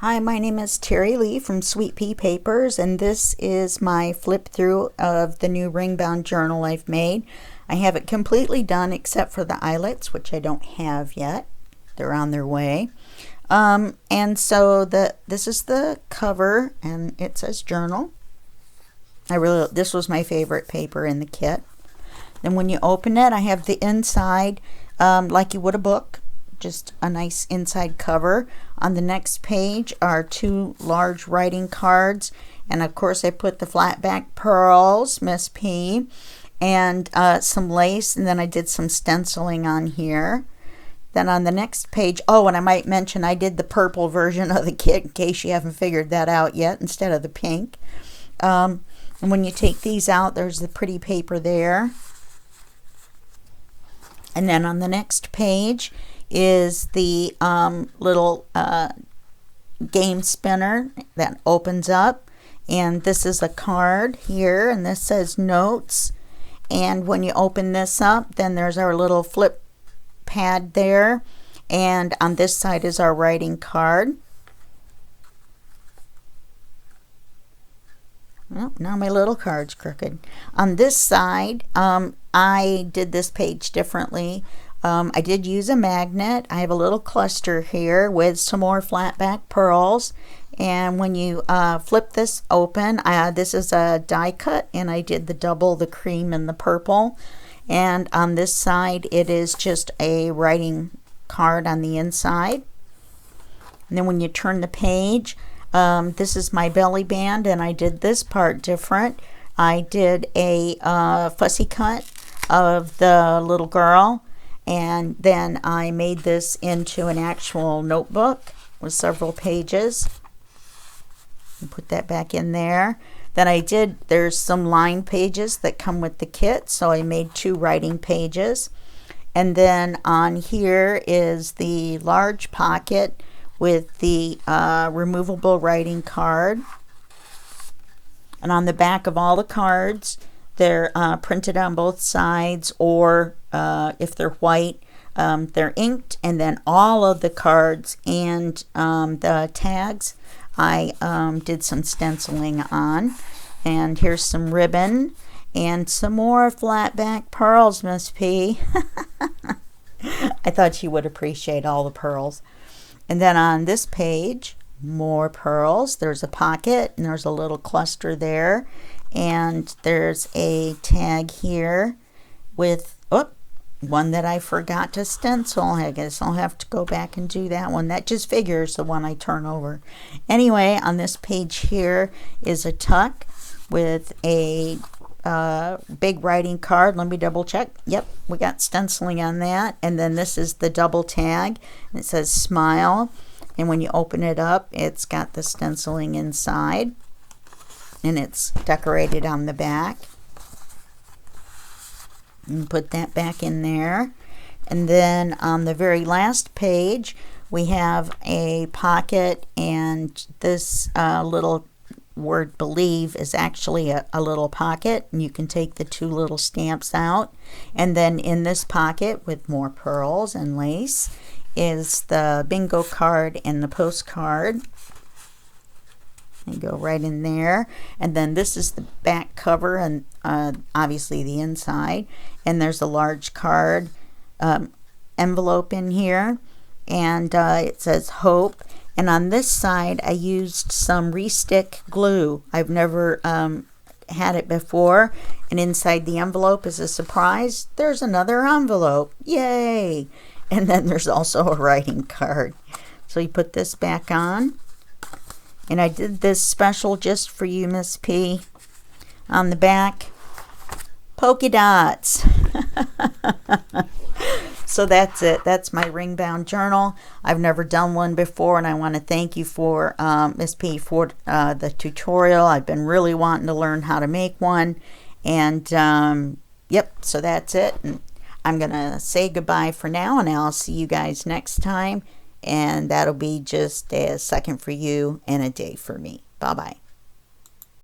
Hi, my name is Terry Lee from Sweet Pea Papers, and this is my flip through of the new ring bound journal I've made. I have it completely done except for the eyelets, which I don't have yet. They're on their way. And so this is the cover, and it says journal. This was my favorite paper in the kit. Then when you open it, I have the inside like you would a book. Just a nice inside cover. On the next page are two large writing cards, and of course I put the flat back pearls, Miss P, and some lace, and then I did some stenciling on here. Then on the next page, oh, and I might mention I did the purple version of the kit in case you haven't figured that out yet, instead of the pink. And when you take these out, there's the pretty paper there. And then on the next page is the little game spinner that opens up, and this is a card here, and this says notes. And when you open this up, then there's our little flip pad there, and on this side is our writing card. Oh, now my little card's crooked. On this side, I did this page differently. I did use a magnet. I have a little cluster here with some more flat back pearls, and when you flip this open, this is a die cut, and I did the double, the cream and the purple. And on this side it is just a writing card on the inside. And then when you turn the page, this is my belly band, and I did this part different. I did a fussy cut of the little girl, and then I made this into an actual notebook with several pages. And put that back in there. Then there's some line pages that come with the kit, so I made two writing pages. And then on here is the large pocket with the removable writing card. And on the back of all the cards, they're printed on both sides, or if they're white, they're inked. And then all of the cards and the tags I did some stenciling on. And here's some ribbon and some more flat back pearls, Miss P. I thought you would appreciate all the pearls. And then on this page, more pearls. There's a pocket, and there's a little cluster there. And there's a tag here with one that I forgot to stencil. I guess I'll have to go back and do that one. That just figures the one I turn over. Anyway, on this page here is a tuck with a big writing card. Let me double check. Yep, we got stenciling on that. And then this is the double tag. It says smile. And when you open it up, it's got the stenciling inside, and it's decorated on the back. And put that back in there. And then on the very last page, we have a pocket, and this little word believe is actually a little pocket, and you can take the two little stamps out. And then in this pocket with more pearls and lace is the bingo card and the postcard. They go right in there. And then this is the back cover, and obviously the inside. And there's a large card envelope in here, and it says hope. And on this side I used some re-stick glue. I've never had it before. And inside the envelope is a surprise. There's another envelope. Yay! And then there's also a writing card. So you put this back on. And I did this special just for you, Miss P. On the back, polka dots. So that's it. That's my ring bound journal. I've never done one before, and I want to thank you for Miss P for the tutorial. I've been really wanting to learn how to make one. And yep, so that's it. And I'm going to say goodbye for now, and I'll see you guys next time. And that'll be just a second for you and a day for me. Bye-bye.